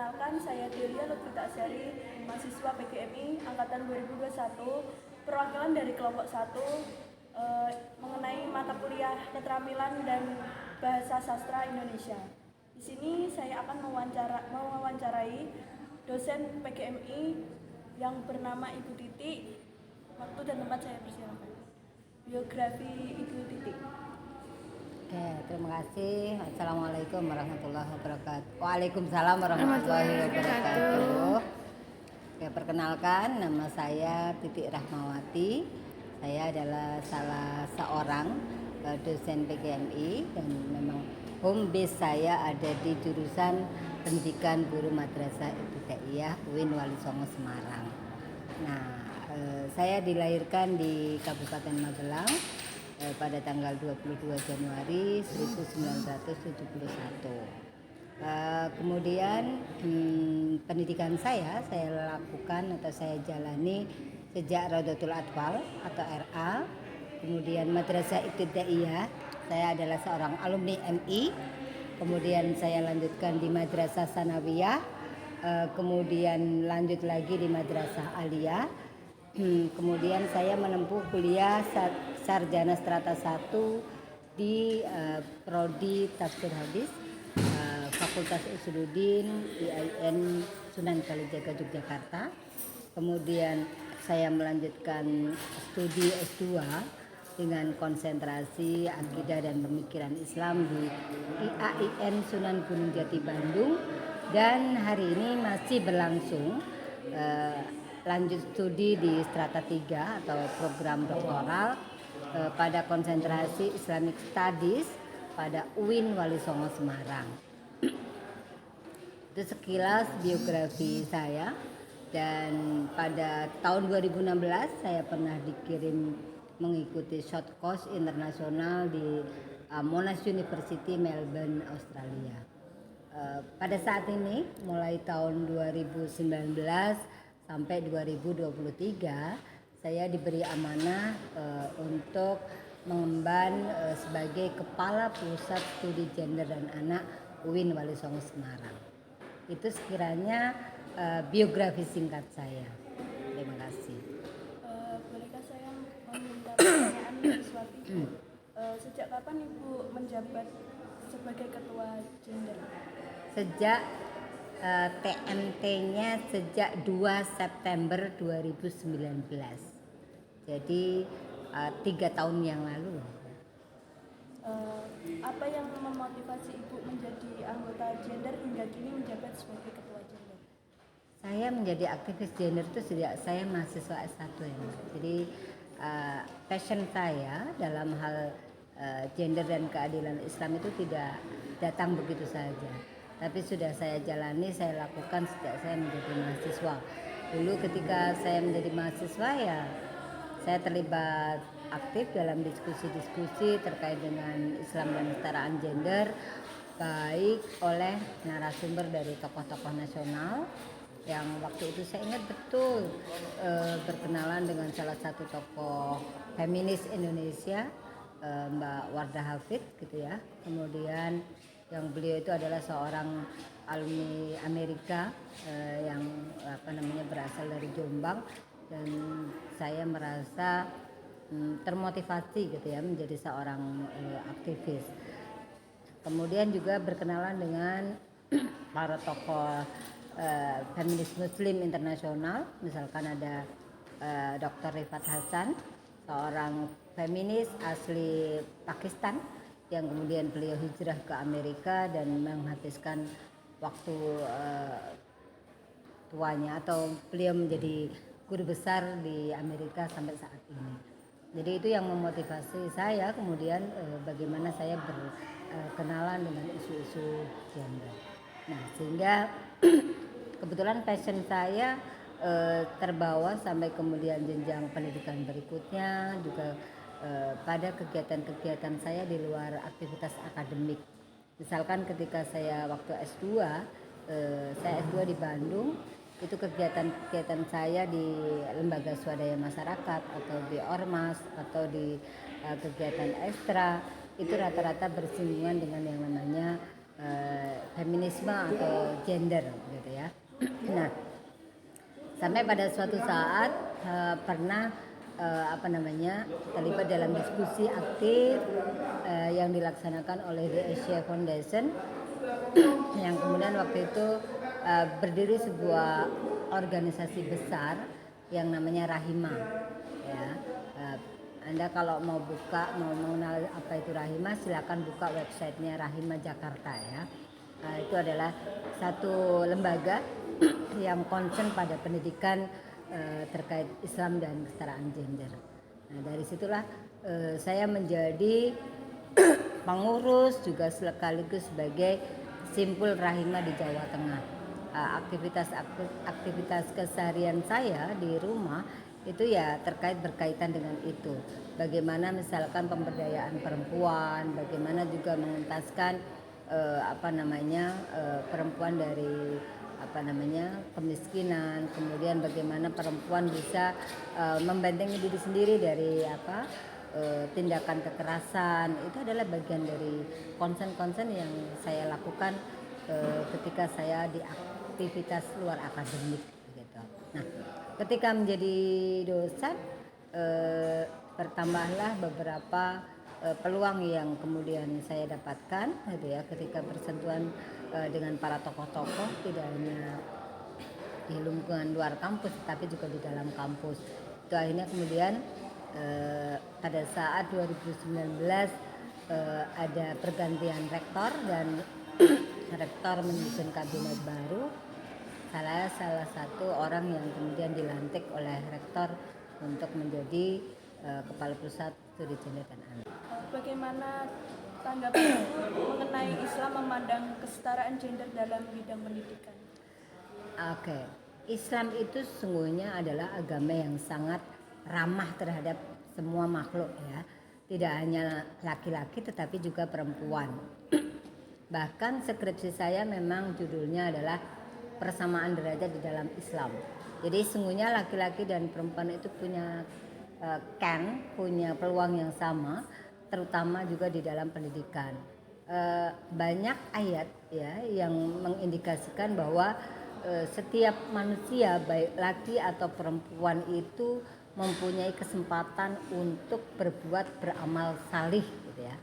Perkenalkan, saya Delia Lutfita Asyari, mahasiswa PGMI Angkatan 2021, perwakilan dari kelompok 1 mengenai mata kuliah keterampilan dan bahasa sastra Indonesia. Di sini saya akan mewawancarai dosen PGMI yang bernama Ibu Titi. Waktu dan tempat saya persilakan. Biografi Ibu Titi. Oke, terima kasih. Assalamualaikum warahmatullahi wabarakatuh. Waalaikumsalam warahmatullahi wabarakatuh. Oke, perkenalkan, nama saya Titi Rahmawati. Saya adalah salah seorang dosen PGMI dan memang home base saya ada di jurusan Pendidikan Guru Madrasah Ibtidaiyah UIN Wali Songo Semarang. Nah, saya dilahirkan di Kabupaten Magelang pada tanggal 22 Januari 1971. Kemudian pendidikan saya lakukan atau saya jalani sejak Raudatul Atfal atau RA. Kemudian Madrasah Ibtidaiyah, saya adalah seorang alumni MI. Kemudian saya lanjutkan di Madrasah Sanawiyah. Kemudian lanjut lagi di Madrasah Aliyah. Kemudian saya menempuh kuliah sarjana strata 1 di prodi tafsir hadis Fakultas Usuluddin IAIN Sunan Kalijaga Yogyakarta. Kemudian saya melanjutkan studi S2 dengan konsentrasi akidah dan pemikiran Islam di IAIN Sunan Gunung Jati Bandung, dan hari ini masih berlangsung lanjut studi di strata 3 atau program doktoral pada konsentrasi Islamic Studies pada UIN Wali Songo Semarang. Itu sekilas biografi saya. Dan pada tahun 2016 saya pernah dikirim mengikuti short course internasional di Monash University Melbourne, Australia. Pada saat ini mulai tahun 2019 sampai 2023 saya diberi amanah untuk mengemban sebagai Kepala Pusat Studi Gender dan Anak UIN Wali Songo Semarang. Itu sekiranya biografi singkat saya. Terima kasih. Bolehkah saya meminta pertanyaan Iswati? Sejak kapan Ibu menjabat sebagai Ketua Gender? Sejak TMT-nya sejak 2 September 2019. Jadi 3 tahun yang lalu. Apa yang memotivasi Ibu menjadi anggota gender hingga kini menjabat sebagai Ketua Gender? Saya menjadi aktivis gender itu sejak saya mahasiswa S1 ya. Jadi passion saya dalam hal gender dan keadilan Islam itu tidak datang begitu saja, tapi sudah saya jalani, saya lakukan sejak saya menjadi mahasiswa. Dulu ketika saya menjadi mahasiswa ya saya terlibat aktif dalam diskusi-diskusi terkait dengan Islam dan kesetaraan gender, baik oleh narasumber dari tokoh-tokoh nasional yang waktu itu saya ingat betul berkenalan dengan salah satu tokoh feminis Indonesia, Mbak Wardah Hafid gitu ya. Kemudian yang beliau itu adalah seorang alumni Amerika yang berasal dari Jombang, dan saya merasa termotivasi gitu ya menjadi seorang aktivis. Kemudian juga berkenalan dengan para tokoh feminis Muslim internasional, misalkan ada Dr. Rifat Hasan, seorang feminis asli Pakistan yang kemudian beliau hijrah ke Amerika dan menghabiskan waktu tuanya atau beliau menjadi guru besar di Amerika sampai saat ini. Jadi itu yang memotivasi saya kemudian bagaimana saya berkenalan dengan isu-isu gender. Nah, sehingga kebetulan passion saya terbawa sampai kemudian jenjang pendidikan berikutnya juga pada kegiatan-kegiatan saya di luar aktivitas akademik. Misalkan ketika saya waktu S2, saya S2 di Bandung, itu kegiatan-kegiatan saya di lembaga swadaya masyarakat atau di ormas atau di kegiatan ekstra itu rata-rata bersinggungan dengan yang namanya feminisme atau gender gitu ya. Nah, sampai pada suatu saat pernah terlibat dalam diskusi aktif yang dilaksanakan oleh The Asia Foundation yang kemudian waktu itu berdiri sebuah organisasi besar yang namanya Rahima ya. Anda kalau mau mengenal apa itu Rahima, silakan buka websitenya Rahima Jakarta ya. Itu adalah satu lembaga yang concern pada pendidikan terkait Islam dan kesetaraan gender. Nah, dari situlah saya menjadi pengurus juga sekaligus sebagai simpul Rahima di Jawa Tengah. Aktivitas keseharian saya di rumah itu ya berkaitan dengan itu. Bagaimana misalkan pemberdayaan perempuan, bagaimana juga mengentaskan perempuan dari kemiskinan, kemudian bagaimana perempuan bisa membentengi diri sendiri dari tindakan kekerasan. Itu adalah bagian dari konsen-konsen yang saya lakukan ketika saya di aktivitas luar akademik gitu. Nah, ketika menjadi dosen bertambahlah beberapa peluang yang kemudian saya dapatkan gitu ya, ketika bersentuhan dengan para tokoh-tokoh, tidak hanya di lingkungan luar kampus tapi juga di dalam kampus. Itu akhirnya kemudian pada saat 2019 ada pergantian rektor dan rektor menyusun kabinet baru. Saya salah satu orang yang kemudian dilantik oleh rektor untuk menjadi kepala pusat studi gender dan anak. Bagaimana tanggapan mengenai Islam memandang kesetaraan gender dalam bidang pendidikan? Oke, Islam itu sesungguhnya adalah agama yang sangat ramah terhadap semua makhluk ya. Tidak hanya laki-laki tetapi juga perempuan. Bahkan skripsi saya memang judulnya adalah persamaan derajat di dalam Islam. Jadi sesungguhnya laki-laki dan perempuan itu punya punya peluang yang sama, terutama juga di dalam pendidikan. Banyak ayat ya yang mengindikasikan bahwa setiap manusia baik laki atau perempuan itu mempunyai kesempatan untuk beramal salih gitu ya.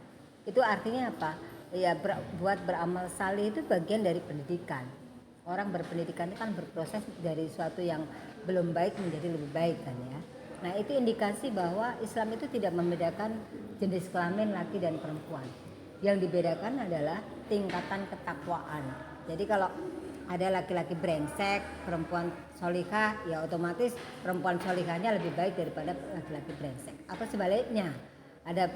Itu artinya apa? Ya beramal salih itu bagian dari pendidikan. Orang berpendidikan itu kan berproses dari suatu yang belum baik menjadi lebih baik kan ya. Nah, itu indikasi bahwa Islam itu tidak membedakan jenis kelamin laki dan perempuan. Yang dibedakan adalah tingkatan ketakwaan. Jadi kalau ada laki-laki brengsek, perempuan solihah, ya otomatis perempuan solihahnya lebih baik daripada laki-laki brengsek. Atau sebaliknya, ada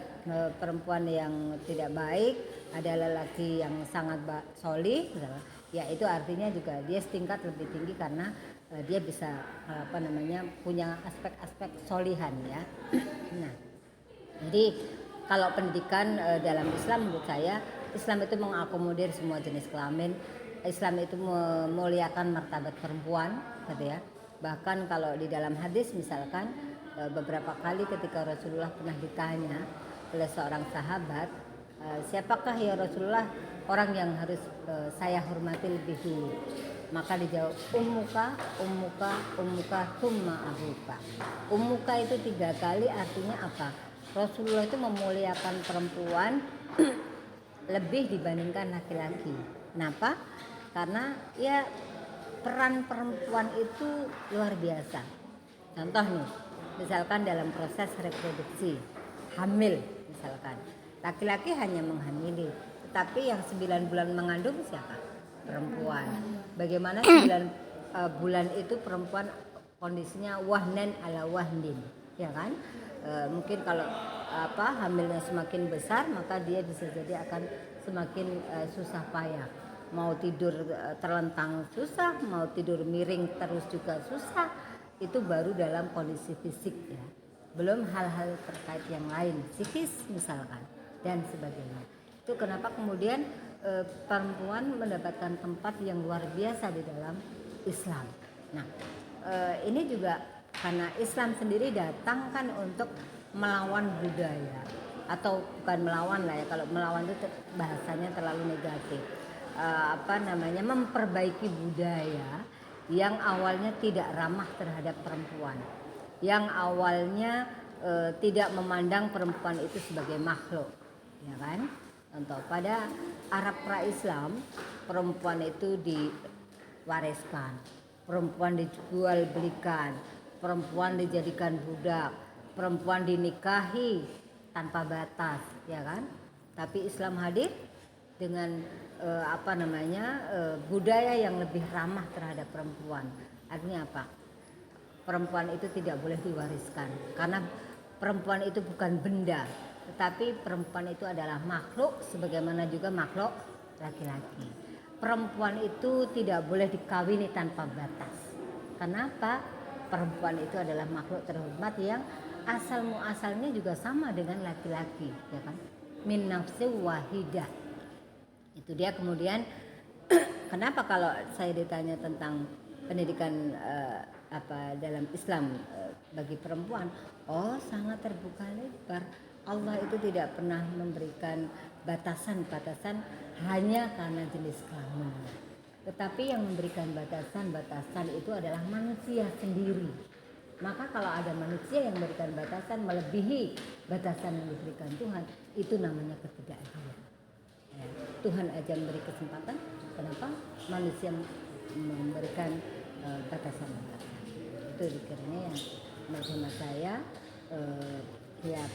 perempuan yang tidak baik, ada lelaki yang sangat solih, ya itu artinya juga dia setingkat lebih tinggi karena dia bisa punya aspek-aspek solihan ya. Nah, jadi kalau pendidikan dalam Islam menurut saya, Islam itu mengakomodir semua jenis kelamin. Islam itu memuliakan martabat perempuan gitu ya. Bahkan kalau di dalam hadis misalkan beberapa kali ketika Rasulullah pernah ditanya oleh seorang sahabat, siapakah ya Rasulullah orang yang harus saya hormati lebih dulu? Maka dijawab ummuka thumma abuka. Ummuka itu 3 kali artinya apa? Rasulullah itu memuliakan perempuan lebih dibandingkan laki-laki. Kenapa? Karena ya peran perempuan itu luar biasa. Contoh nih, misalkan dalam proses reproduksi, hamil misalkan. Laki-laki hanya menghamili, tetapi yang 9 bulan mengandung siapa? Perempuan. Bagaimana 9 bulan itu perempuan kondisinya wahnan ala wahdin, ya kan? Mungkin kalau hamilnya semakin besar maka dia bisa jadi akan semakin susah payah. Mau tidur terlentang susah, mau tidur miring terus juga susah. Itu baru dalam kondisi fisik ya. Belum hal-hal terkait yang lain, psikis misalkan dan sebagainya. Itu kenapa kemudian perempuan mendapatkan tempat yang luar biasa di dalam Islam. Nah, ini juga karena Islam sendiri datang kan untuk melawan budaya, atau bukan melawan lah ya, kalau melawan itu bahasanya terlalu negatif. memperbaiki budaya yang awalnya tidak ramah terhadap perempuan, yang awalnya tidak memandang perempuan itu sebagai makhluk, ya kan? Contoh pada Arab pra-Islam, perempuan itu diwariskan, perempuan dijual belikan, perempuan dijadikan budak, perempuan dinikahi tanpa batas, ya kan? Tapi Islam hadir dengan budaya yang lebih ramah terhadap perempuan. Artinya apa? Perempuan itu tidak boleh diwariskan karena perempuan itu bukan benda, tetapi perempuan itu adalah makhluk sebagaimana juga makhluk laki-laki. Perempuan itu tidak boleh dikawini tanpa batas. Kenapa? Perempuan itu adalah makhluk terhormat yang asal muasalnya juga sama dengan laki-laki, ya kan? Min nafsi wahidah. Itu dia. Kemudian kenapa kalau saya ditanya tentang pendidikan dalam Islam bagi perempuan, sangat terbuka lebar. Allah itu tidak pernah memberikan batasan-batasan hanya karena jenis kelamin. Tetapi yang memberikan batasan-batasan itu adalah manusia sendiri. Maka kalau ada manusia yang memberikan batasan melebihi batasan yang diberikan Tuhan, itu namanya ketidakadilan. Ya, Tuhan aja memberi kesempatan, kenapa manusia memberikan batasan-batasan? Itu dikiranya yang menurut saya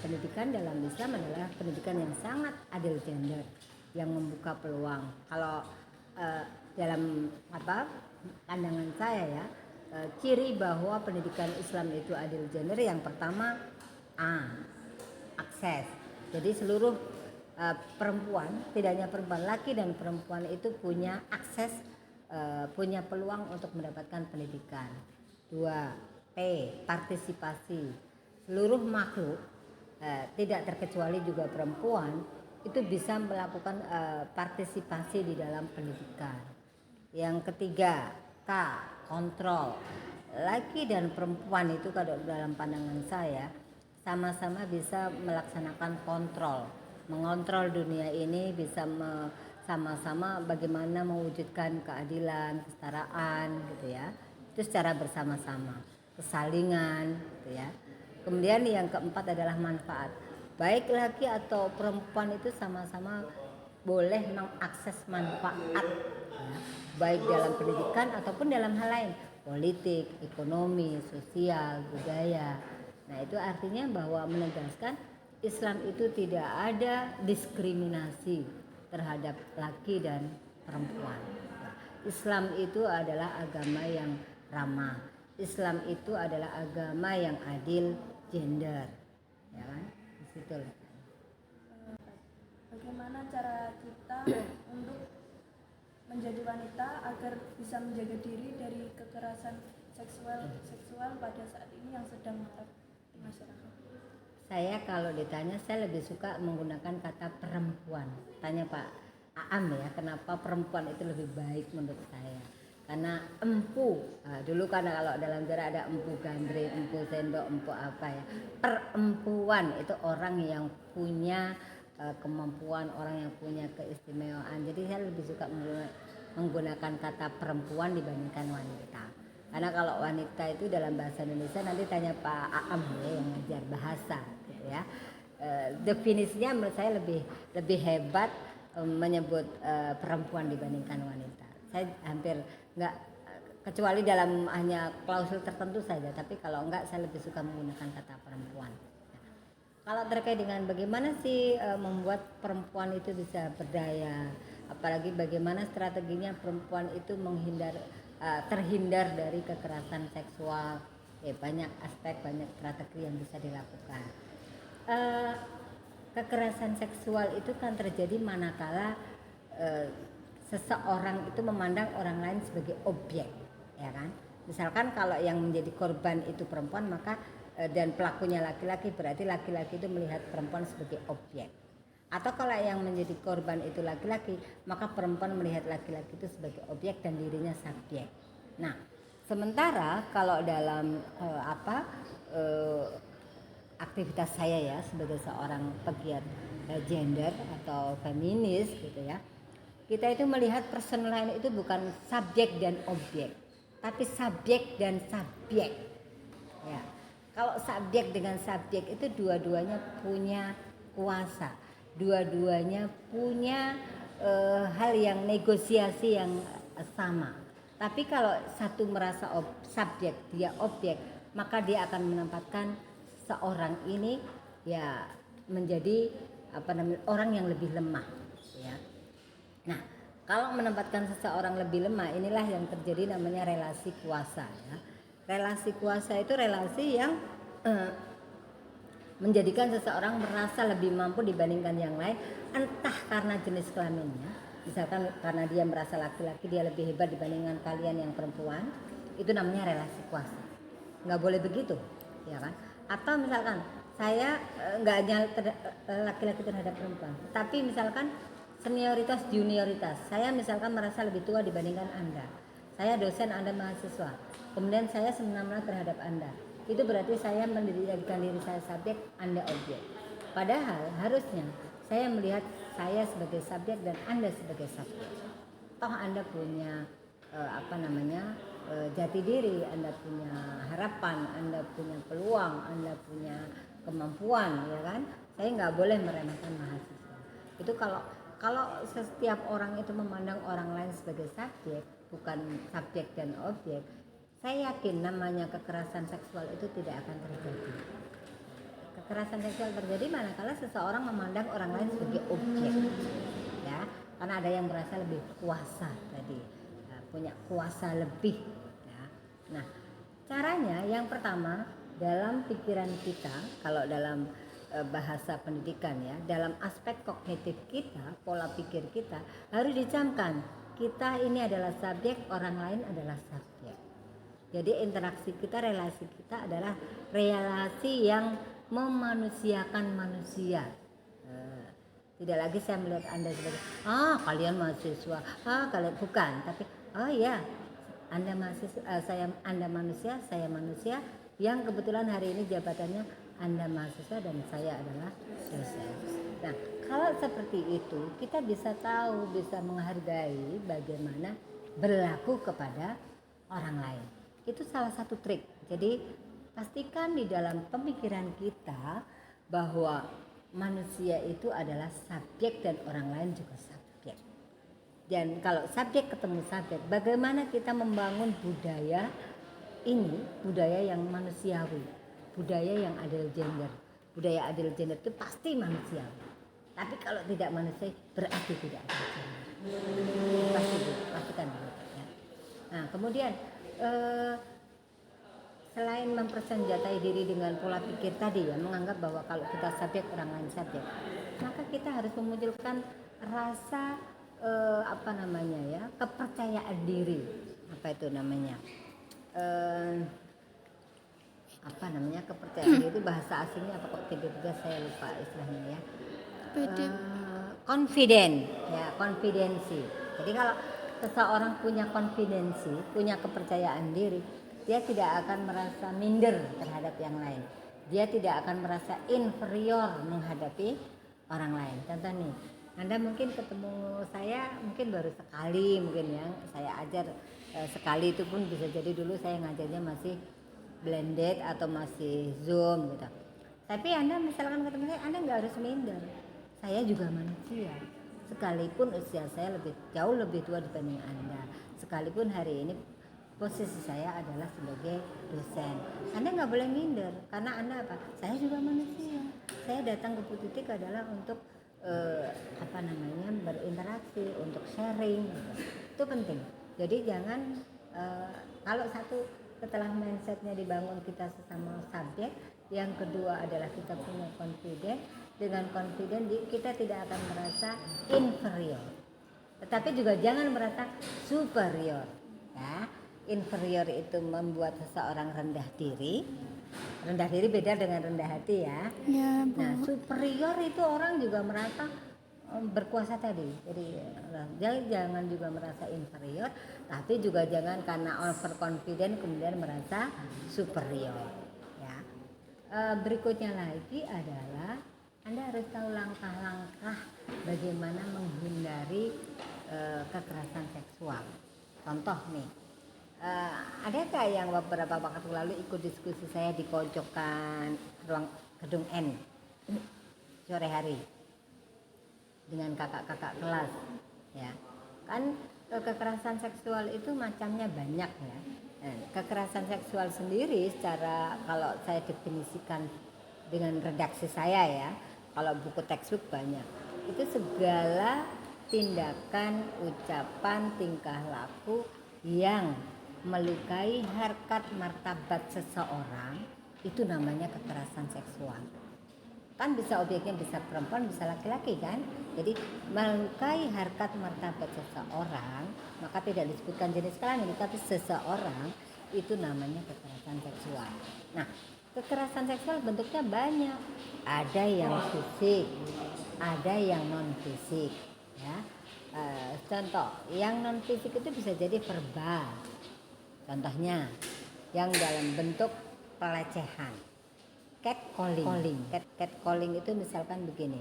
pendidikan dalam Islam adalah pendidikan yang sangat adil gender, yang membuka peluang. Kalau dalam pandangan saya ya, ciri bahwa pendidikan Islam itu adil gender yang pertama akses. Jadi seluruh perempuan, tidak hanya perempuan, laki dan perempuan itu punya akses, punya peluang untuk mendapatkan pendidikan. 2. Partisipasi. Seluruh makhluk, tidak terkecuali juga perempuan, itu bisa melakukan partisipasi di dalam pendidikan. Yang ketiga, kontrol. Laki dan perempuan itu kalau dalam pandangan saya sama-sama bisa melaksanakan kontrol, mengontrol dunia ini, bisa sama-sama bagaimana mewujudkan keadilan, kesetaraan gitu ya. Itu secara bersama-sama, kesalingan gitu ya. Kemudian yang keempat adalah manfaat. Baik laki atau perempuan itu sama-sama boleh mengakses manfaat ya, baik dalam pendidikan ataupun dalam hal lain, politik, ekonomi, sosial, budaya. Nah, itu artinya bahwa menegaskan Islam itu tidak ada diskriminasi terhadap laki dan perempuan. Islam itu adalah agama yang ramah. Islam itu adalah agama yang adil gender, ya kan? Di situ. Bagaimana cara kita untuk menjadi wanita agar bisa menjaga diri dari kekerasan seksual pada saat ini yang sedang marak di masyarakat? Saya kalau ditanya, saya lebih suka menggunakan kata perempuan. Tanya Pak Aam ya, kenapa perempuan itu lebih baik menurut saya? Karena empu, dulu karena kalau dalam sejarah ada empu gandring, empu sendok, empu apa ya. Perempuan itu orang yang punya kemampuan, orang yang punya keistimewaan. Jadi saya lebih suka menggunakan kata perempuan dibandingkan wanita. Karena kalau wanita itu dalam bahasa Indonesia, nanti tanya Pak Aam ya, yang ngajar bahasa gitu ya. Definisinya menurut saya lebih hebat menyebut perempuan dibandingkan wanita. Saya hampir enggak, kecuali dalam hanya klausul tertentu saja, tapi kalau enggak saya lebih suka menggunakan kata perempuan. Kalau terkait dengan bagaimana sih membuat perempuan itu bisa berdaya, apalagi bagaimana strateginya perempuan itu terhindar dari kekerasan seksual, banyak aspek, banyak strategi yang bisa dilakukan. Kekerasan seksual itu kan terjadi manakala seseorang itu memandang orang lain sebagai objek, ya kan? Misalkan kalau yang menjadi korban itu perempuan, maka dan pelakunya laki-laki, berarti laki-laki itu melihat perempuan sebagai objek. Atau kalau yang menjadi korban itu laki-laki, maka perempuan melihat laki-laki itu sebagai objek dan dirinya subjek. Nah, sementara kalau dalam aktivitas saya ya sebagai seorang pegiat gender atau feminis gitu ya, kita itu melihat person lain itu bukan subjek dan objek, tapi subjek dan subjek. Ya. Kalau subjek dengan subjek itu dua-duanya punya kuasa, dua-duanya punya hal yang negosiasi yang sama. Tapi kalau satu merasa subjek, dia objek, maka dia akan menempatkan seorang ini ya menjadi orang yang lebih lemah. Ya. Nah, kalau menempatkan seseorang lebih lemah, inilah yang terjadi namanya relasi kuasa. Ya. Relasi kuasa itu relasi yang menjadikan seseorang merasa lebih mampu dibandingkan yang lain, entah karena jenis kelaminnya, misalkan karena dia merasa laki-laki dia lebih hebat dibandingkan kalian yang perempuan, itu namanya relasi kuasa. Nggak boleh begitu, ya kan? Atau misalkan saya nggak hanya laki-laki terhadap perempuan, tapi misalkan senioritas junioritas, saya misalkan merasa lebih tua dibandingkan Anda, saya dosen, Anda mahasiswa, kemudian saya semena-mena terhadap Anda, itu berarti saya menjadikan diri saya subjek, Anda objek. Padahal harusnya saya melihat saya sebagai subjek dan Anda sebagai subjek. Toh Anda punya jati diri, Anda punya harapan, Anda punya peluang, Anda punya kemampuan, ya kan? Saya nggak boleh meremehkan mahasiswa. Itu kalau setiap orang itu memandang orang lain sebagai subjek, bukan subjek dan objek, saya yakin namanya kekerasan seksual itu tidak akan terjadi. Kekerasan seksual terjadi manakala seseorang memandang orang lain sebagai objek, ya, karena ada yang merasa lebih kuasa tadi, punya kuasa lebih. Ya. Nah, caranya yang pertama dalam pikiran kita, kalau dalam bahasa pendidikan ya, dalam aspek kognitif kita, pola pikir kita harus dicamkan kita ini adalah subjek, orang lain adalah subjek. Jadi interaksi kita, relasi kita adalah relasi yang memanusiakan manusia. Tidak lagi saya melihat Anda sebagai kalian mahasiswa, kalian bukan, tapi ya Anda mahasiswa, Anda manusia, saya manusia yang kebetulan hari ini jabatannya Anda mahasiswa dan saya adalah dosen. Nah, kalau seperti itu kita bisa tahu, bisa menghargai bagaimana berlaku kepada orang lain. Itu salah satu trik. Jadi pastikan di dalam pemikiran kita bahwa manusia itu adalah subjek dan orang lain juga subjek. Dan kalau subjek ketemu subjek, bagaimana kita membangun budaya ini, budaya yang manusiawi, budaya yang adil gender. Budaya adil gender itu pasti manusiawi. Tapi kalau tidak manusiawi berarti tidak adil gender. Pastikan begitu. Ya. Nah, kemudian selain mempersenjatai diri dengan pola pikir tadi ya, menganggap bahwa kalau kita subjek orang lain subjek, maka kita harus memunculkan rasa kepercayaan diri. Apa itu namanya? Kepercayaan diri itu bahasa asingnya apa kok tiba-tiba saya lupa istilahnya ya. Confident ya, konfidensi. Jadi kalau seseorang punya konfidensi, punya kepercayaan diri, dia tidak akan merasa minder terhadap yang lain. Dia tidak akan merasa inferior menghadapi orang lain. Contoh nih, Anda mungkin ketemu saya mungkin baru sekali, mungkin ya saya ajar sekali, itu pun bisa jadi dulu saya ngajarnya masih blended atau masih Zoom gitu. Tapi Anda misalkan ketemu saya, Anda nggak harus minder. Saya juga manusia. Sekalipun usia saya jauh lebih tua dibanding Anda, sekalipun hari ini posisi saya adalah sebagai dosen, Anda nggak boleh minder karena Anda apa? Saya juga manusia. Saya datang ke Putitik adalah untuk berinteraksi, untuk sharing. Itu penting. Jadi jangan kalau setelah mindsetnya dibangun kita sesama subjek, yang kedua adalah kita punya confidence. Dengan confident kita tidak akan merasa inferior, tetapi juga jangan merasa superior ya. Inferior itu membuat seseorang rendah diri beda dengan rendah hati ya. Nah, superior itu orang juga merasa berkuasa tadi. Jadi jangan juga merasa inferior, tapi juga jangan karena overconfident kemudian merasa superior ya. Berikutnya lagi adalah Anda harus tahu langkah-langkah bagaimana menghindari kekerasan seksual. Contoh nih, adakah yang beberapa waktu lalu ikut diskusi saya di pojokan ruang gedung N sore hari dengan kakak-kakak kelas, ya kan. Kekerasan seksual itu macamnya banyak ya. Kekerasan seksual sendiri secara kalau saya definisikan dengan redaksi saya ya, kalau buku textbook banyak, itu segala tindakan, ucapan, tingkah laku yang melukai harkat martabat seseorang, itu namanya kekerasan seksual. Kan bisa objeknya bisa perempuan, bisa laki-laki kan. Jadi melukai harkat martabat seseorang, maka tidak disebutkan jenis kelamin, tapi seseorang, itu namanya kekerasan seksual. Nah, kekerasan seksual bentuknya banyak. Ada yang fisik, ada yang non fisik ya. Contoh yang non fisik itu bisa jadi verbal. Contohnya yang dalam bentuk pelecehan, catcalling. Catcalling itu misalkan begini.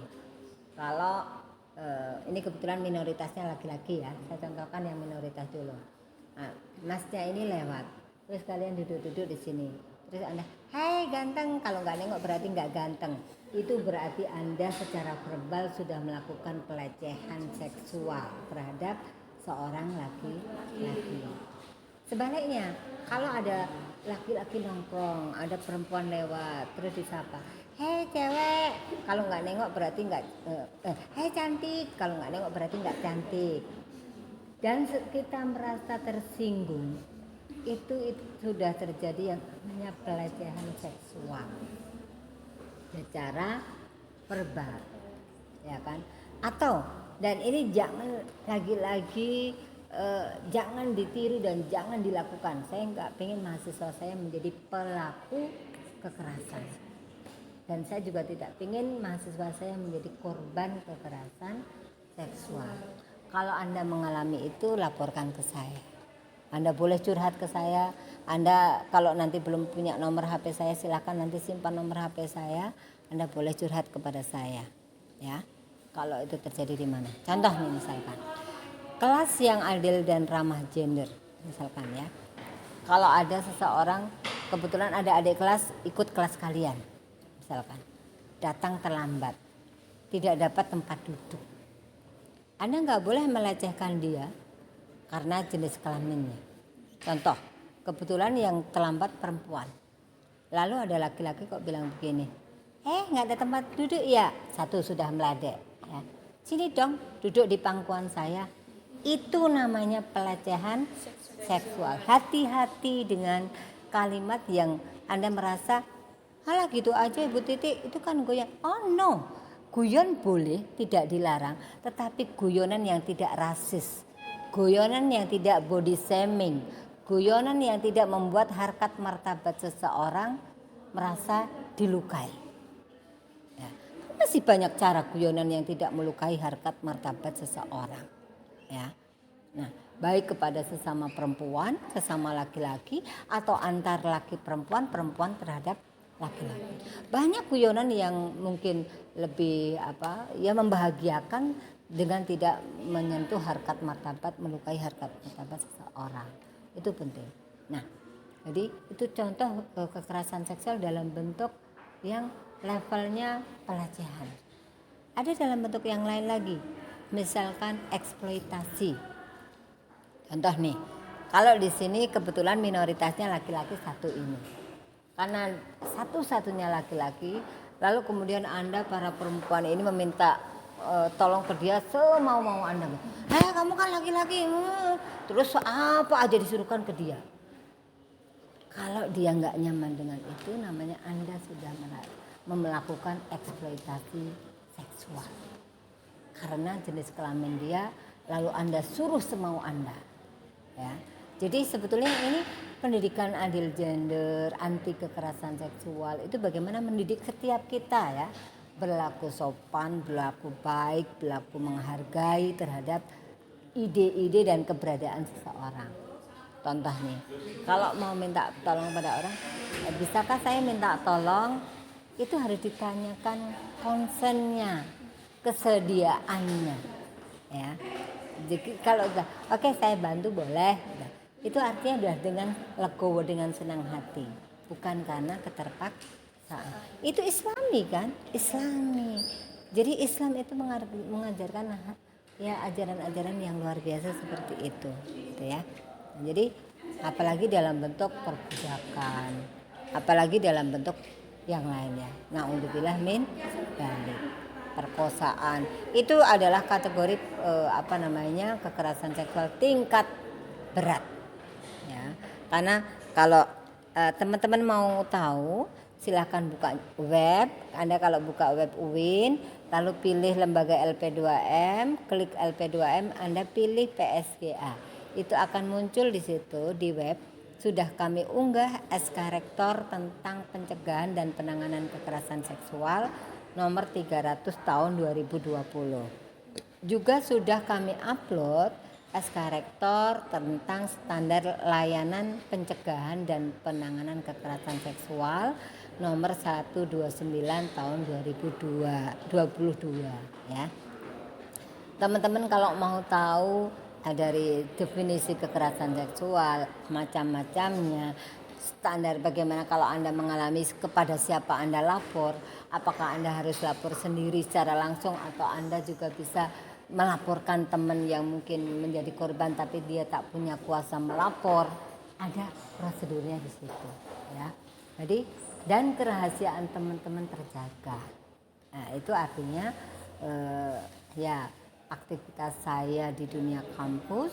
Kalau ini kebetulan minoritasnya laki-laki ya, saya contohkan yang minoritas dulu. Nah, masnya ini lewat, terus kalian duduk-duduk di sini, terus Anda, hai ganteng, kalau nggak nengok berarti nggak ganteng. Itu berarti Anda secara verbal sudah melakukan pelecehan seksual terhadap seorang laki-laki. Sebaliknya, kalau ada laki-laki nongkrong, ada perempuan lewat, terus disapa, hei cewek, kalau nggak nengok berarti nggak, hei cantik, kalau nggak nengok berarti nggak cantik. Dan kita merasa tersinggung, itu sudah terjadi yang namanya pelecehan seksual secara verbal, ya kan? Atau, dan ini jangan lagi-lagi jangan ditiru dan jangan dilakukan. Saya nggak pengen mahasiswa saya menjadi pelaku kekerasan, dan saya juga tidak pengen mahasiswa saya menjadi korban kekerasan seksual. Kalau Anda mengalami itu, laporkan ke saya. Anda boleh curhat ke saya. Anda kalau nanti belum punya nomor HP saya, silakan nanti simpan nomor HP saya. Anda boleh curhat kepada saya, ya. Kalau itu terjadi di mana? Contoh nih misalkan, kelas yang adil dan ramah gender, misalkan ya. Kalau ada seseorang, kebetulan ada adik kelas ikut kelas kalian, misalkan, datang terlambat, tidak dapat tempat duduk. Anda nggak boleh melecehkan dia karena jenis kelaminnya. Contoh, kebetulan yang terlambat perempuan. Lalu ada laki-laki kok bilang begini, nggak ada tempat duduk ya? Satu sudah meladek. Ya. Sini dong, duduk di pangkuan saya. Itu namanya pelecehan seksual. Hati-hati dengan kalimat yang Anda merasa, halah gitu aja Ibu Titi, itu kan goyang. Oh no, guyon boleh, tidak dilarang, tetapi guyonan yang tidak rasis, guyonan yang tidak body shaming, guyonan yang tidak membuat harkat martabat seseorang merasa dilukai. Ya. Masih banyak cara guyonan yang tidak melukai harkat martabat seseorang. Ya. Nah, baik kepada sesama perempuan, sesama laki-laki, atau antar laki perempuan, perempuan terhadap laki-laki. Banyak guyonan yang mungkin lebih membahagiakan dengan tidak menyentuh harkat martabat, melukai harkat martabat seseorang. Itu penting. Nah, jadi itu contoh kekerasan seksual dalam bentuk yang levelnya pelecehan. Ada dalam bentuk yang lain lagi, misalkan eksploitasi. Contoh nih, kalau di sini kebetulan minoritasnya laki-laki satu ini, karena satu-satunya laki-laki, lalu kemudian Anda para perempuan ini meminta tolong ke dia semau-mau Anda. Kamu kan laki-laki, terus apa aja disuruhkan ke dia. Kalau dia nggak nyaman dengan itu, namanya Anda sudah melakukan eksploitasi seksual. Karena jenis kelamin dia, lalu Anda suruh semau Anda. Ya. Jadi sebetulnya ini pendidikan adil gender, anti kekerasan seksual itu bagaimana mendidik setiap kita ya, berlaku sopan, berlaku baik, berlaku menghargai terhadap ide-ide dan keberadaan seseorang. Contoh nih, kalau mau minta tolong pada orang, bisakah saya minta tolong? Itu harus ditanyakan konsennya, kesediaannya, ya. Jadi kalau udah oke saya bantu boleh. Nah, itu artinya udah dengan legowo, dengan senang hati, bukan karena keterpaksaan. Itu Islami kan? Islami. Jadi Islam itu mengajarkan ya ajaran-ajaran yang luar biasa seperti itu, gitu ya. Jadi apalagi dalam bentuk perbudakan, apalagi dalam bentuk yang lainnya. Na'udzubillah min dzalik. Perkosaan itu adalah kategori kekerasan seksual tingkat berat ya. Karena kalau teman-teman mau tahu silahkan buka web. Anda kalau buka web UIN lalu pilih lembaga LP2M, klik LP2M, Anda pilih PSGA, itu akan muncul di situ di web. Sudah kami unggah SK Rektor tentang pencegahan dan penanganan kekerasan seksual nomor 300 tahun 2020. Juga sudah kami upload SK Rektor tentang standar layanan pencegahan dan penanganan kekerasan seksual nomor 129 tahun 2022 ya. Teman-teman kalau mau tahu dari definisi kekerasan seksual, macam-macamnya, standar bagaimana kalau Anda mengalami, kepada siapa Anda lapor, apakah Anda harus lapor sendiri secara langsung atau Anda juga bisa melaporkan teman yang mungkin menjadi korban tapi dia tak punya kuasa melapor, ada prosedurnya di situ ya. Jadi dan kerahasiaan teman-teman terjaga. Nah, itu artinya ya aktivitas saya di dunia kampus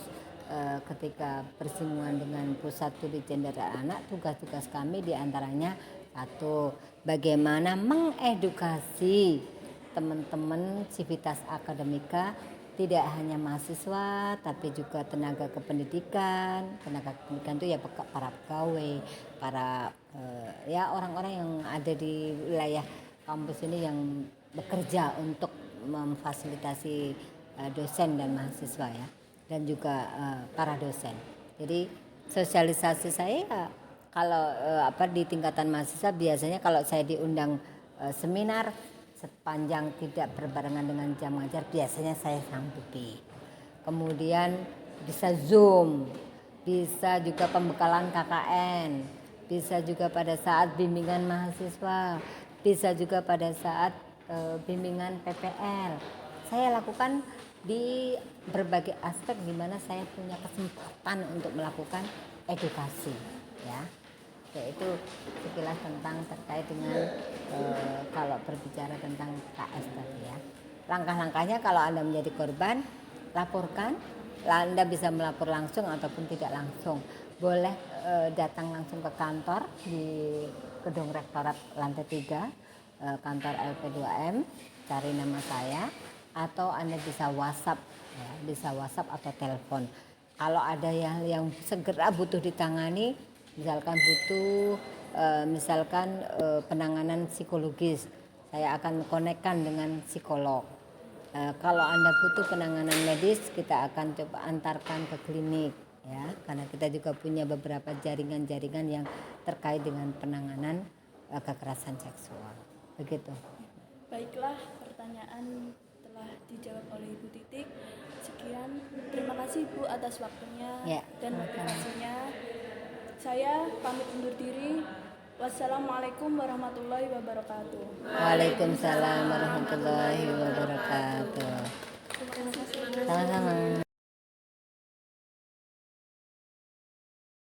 ketika bersinggungan dengan Pusat Studi Gender dan Anak, tugas-tugas kami diantaranya satu, bagaimana mengedukasi teman-teman civitas akademika, tidak hanya mahasiswa tapi juga tenaga kependidikan itu ya para pegawai, para ya orang-orang yang ada di wilayah kampus ini yang bekerja untuk memfasilitasi dosen dan mahasiswa ya, dan juga para dosen. Jadi sosialisasi saya kalau di tingkatan mahasiswa biasanya kalau saya diundang seminar sepanjang tidak berbarengan dengan jam ngajar biasanya saya sanggupi. Kemudian bisa Zoom, bisa juga pembekalan KKN, bisa juga pada saat bimbingan mahasiswa, bisa juga pada saat bimbingan PPL. Saya lakukan di berbagai aspek di mana saya punya kesempatan untuk melakukan edukasi ya. Yaitu sekilas tentang terkait dengan kalau berbicara tentang KS tadi ya. Langkah-langkahnya kalau Anda menjadi korban, laporkan. Anda bisa melapor langsung ataupun tidak langsung. Boleh datang langsung ke kantor di Gedung Rektorat lantai 3, kantor LP2M, cari nama saya, atau Anda bisa WhatsApp ya, bisa WhatsApp atau telepon. Kalau ada yang segera butuh ditangani, misalkan butuh penanganan psikologis, saya akan konekkan dengan psikolog. Kalau Anda butuh penanganan medis, kita akan coba antarkan ke klinik ya, karena kita juga punya beberapa jaringan-jaringan yang terkait dengan penanganan kekerasan seksual. Begitu. Baiklah, pertanyaan telah dijawab oleh Ibu Titik. Sekian, terima kasih Bu atas waktunya dan motivasinya. Saya pamit undur diri. Wassalamualaikum warahmatullahi wabarakatuh. Waalaikumsalam warahmatullahi wabarakatuh.